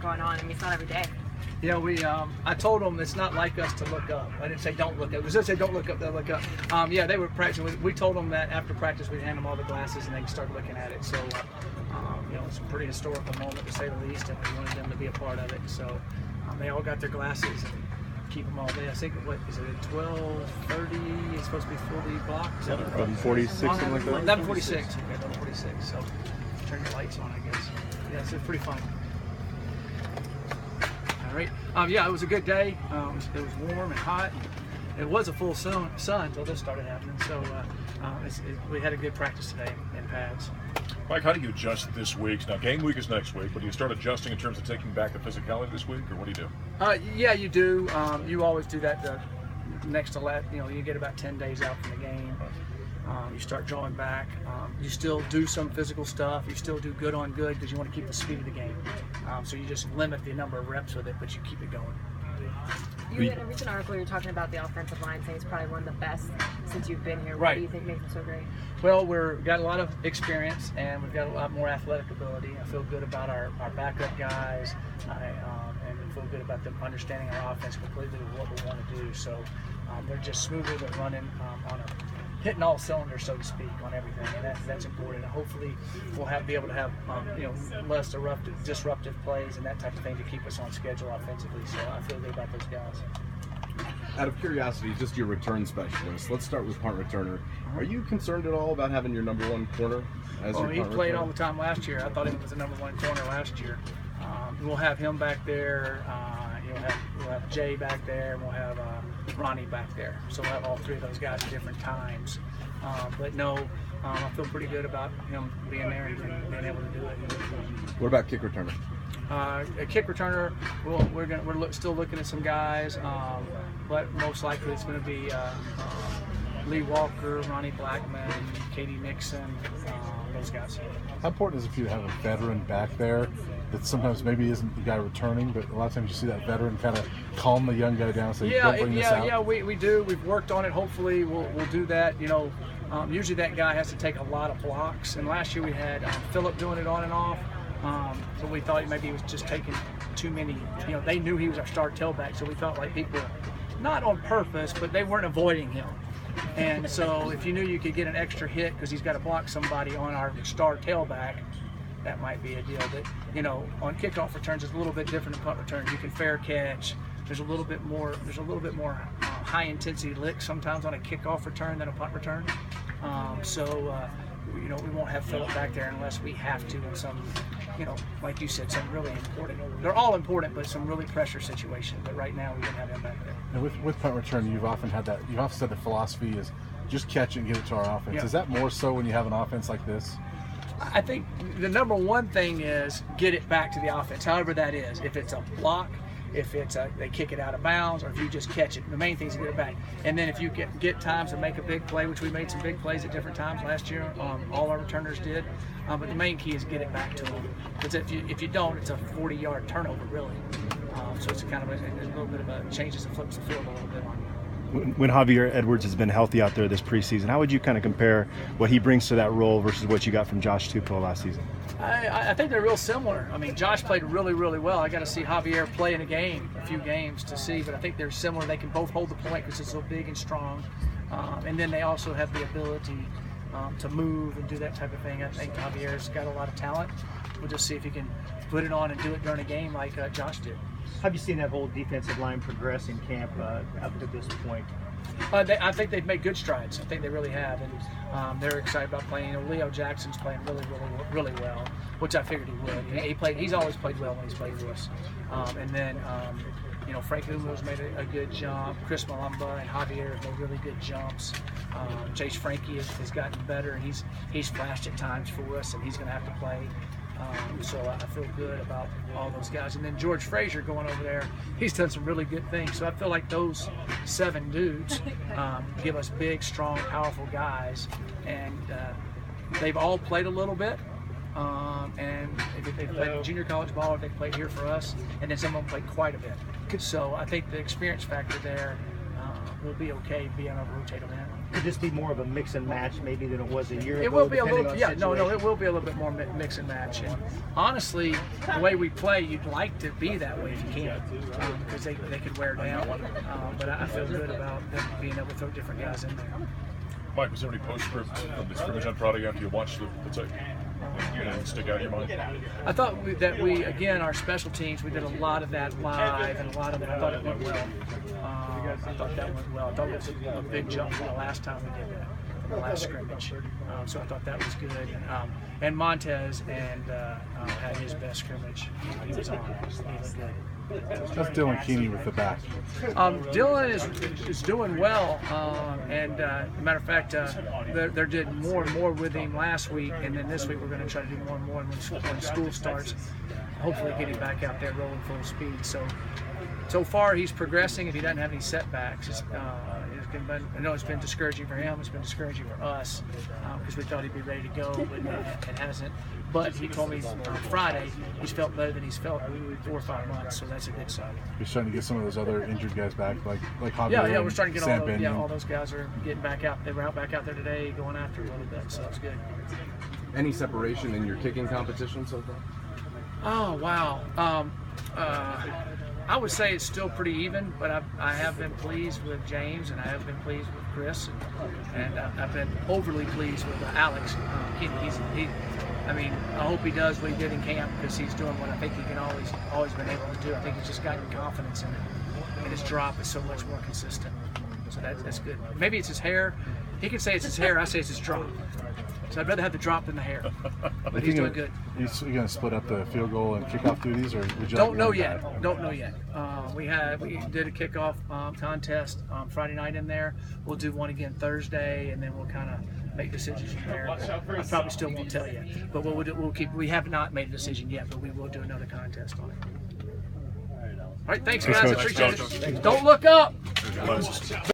going on? I mean, it's not every day. You know, I told them it's not like us to look up. I didn't say don't look up. It was just say don't look up, they'll look up. Yeah, they were practicing. We told them that after practice we'd hand them all the glasses and they could start looking at it. So, you know, it's a pretty historical moment to say the least, and we wanted them to be a part of it. So they all got their glasses and keep them all day. I think, what is it, 12:30? It's supposed to be fully blocked. 11:46, something like that. 11:46. Okay, 11:46. So turn your lights on, I guess. Yeah, so it's pretty fun. Right. Yeah, it was a good day. It was warm and hot. It was a full sun until this started happening. So we had a good practice today in pads. Mike, how do you adjust this week? Now, game week is next week, but do you start adjusting in terms of taking back the physicality this week, or what do you do? Yeah, you do. You always do that next to last. You know, you get about 10 days out from the game. You start drawing back. You still do some physical stuff. You still do good on good because you want to keep the speed of the game. So you just limit the number of reps with it, but you keep it going. You in a recent article, you're talking about the offensive line, saying it's probably one of the best since you've been here. Why do you think makes them so great? Well, we've got a lot of experience and we've got a lot more athletic ability. I feel good about our backup guys, and I feel good about them understanding our offense completely with what we want to do. So they're just smoother than running hitting all cylinders, so to speak, on everything, and that's important. And hopefully, we'll be able to have you know, less disruptive plays and that type of thing to keep us on schedule offensively. So I feel good about those guys. Out of curiosity, just your return specialist. Let's start with punt returner. Are you concerned at all about having your number one corner as your punt returner? He played all the time last year. I thought he was the number one corner last year. We'll have him back there. We'll have Jay back there, and we'll have Ronnie back there. So we'll have all three of those guys at different times. But no, I feel pretty good about him being there and being able to do it. What about kick returner? A kick returner, we're still looking at some guys, but most likely it's going to be Lee Walker, Ronnie Blackman, Katie Nixon, those guys. How important is it for you to have a veteran back there that sometimes maybe isn't the guy returning, but a lot of times you see that veteran kind of calm the young guy down and say, don't bring this out? Yeah, we do. We've worked on it. Hopefully we'll do that. You know, usually that guy has to take a lot of blocks, and last year we had Phillip doing it on and off. So we thought maybe he was just taking too many. You know, they knew he was our star tailback, so we felt like people, not on purpose, but they weren't avoiding him. And so if you knew you could get an extra hit because he's got to block somebody on our star tailback, that might be a deal. But you know, on kickoff returns, it's a little bit different than punt returns. You can fair catch. There's a little bit more. High intensity lick sometimes on a kickoff return than a punt return. You know, we won't have Phillip back there unless we have to in some, you know, like you said, some really important. They're all important, but some really pressure situation. But right now, we don't have him back there. And with punt return, you've often said the philosophy is just catch it and get it to our offense. Yeah. Is that more so when you have an offense like this? I think the number one thing is get it back to the offense, however that is. If it's a block, if it's they kick it out of bounds, or if you just catch it. The main thing is to get it back. And then if you get times to make a big play, which we made some big plays at different times last year, all our returners did. But the main key is get it back to them. Because if you don't, it's a 40-yard turnover, really. So it's kind of a little bit of a changes and flips the field a little bit on you. When Javier Edwards has been healthy out there this preseason, how would you kind of compare what he brings to that role versus what you got from Josh Tupou last season? I think they're real similar. I mean, Josh played really, really well. I got to see Javier play in a few games to see, but I think they're similar. They can both hold the point because it's so big and strong. And then they also have the ability to move and do that type of thing. I think Javier's got a lot of talent. We'll just see if he can put it on and do it during a game like Josh did. Have you seen that whole defensive line progress in camp up to this point? I think they've made good strides. I think they really have, and they're excited about playing. You know, Leo Jackson's playing really, really, really well, which I figured he would. He's always played well when he's played for us. And then, you know, Frank Umo's made a good jump. Chris Malumba and Javier have made really good jumps. Chase Frankie has gotten better, and he's flashed at times for us, and he's going to have to play. So I feel good about all those guys. And then George Frazier going over there, he's done some really good things. So I feel like those 7 dudes give us big, strong, powerful guys. And they've all played a little bit. And they've played junior college ball, or they've played here for us. And then some of them played quite a bit. So I think the experience factor there we'll be okay being able to rotate them in. Could this be more of a mix and match maybe than it was a year ago? It will be a depending little, on yeah, no, it situation? will be a little bit more mix and match. And honestly, the way we play, you'd like to be that way if you can, because they could wear down. But I feel good about them being able to throw different guys in there. Mike, was there any postscript from the scrimmage on Friday after you watched the tape? Anything stick out in your mind? I thought that again, our special teams, we did a lot of that live, and a lot of it, I thought it went well. I thought that went well. I thought it was a big jump from the last time we did that, the last scrimmage. So I thought that was good. And Montez had his best scrimmage. He was on. He looked good. That's Dylan Keeney with the back. Dylan is doing well, and matter of fact, they're did more and more with him last week, and then this week we're going to try to do more and more. And when school starts, hopefully get him back out there rolling full speed. So far he's progressing. If he doesn't have any setbacks, I know it's been discouraging for him. It's been discouraging for us because we thought he'd be ready to go, but it hasn't. But he told me on Friday he's felt better than he's felt in 4 or 5 months, so that's a good sign. He's trying to get some of those other injured guys back, like Javier. Yeah, we're starting to get Sam all those guys are getting back out. They were out back out there today, going after a little bit, so it's good. Any separation in your kicking competition so far? Oh wow. I would say it's still pretty even, but I have been pleased with James, and I have been pleased with Chris, and I've been overly pleased with Alex. I hope he does what he did in camp, because he's doing what I think he can always been able to do. I think he's just gotten confidence in it, and his drop is so much more consistent. So that's good. Maybe it's his hair. He can say it's his hair. I say it's his drop. So I'd rather have the drop than the hair. But he's doing good. You going to split up the field goal and kickoff duties, or would you? Don't know yet. Don't know yet. We did a kickoff contest Friday night in there. We'll do one again Thursday, and then we'll kind of make decisions from there. I probably still won't tell you, but we'll keep. We have not made a decision yet, but we will do another contest on it. All right, thanks guys. I appreciate it. Don't look up.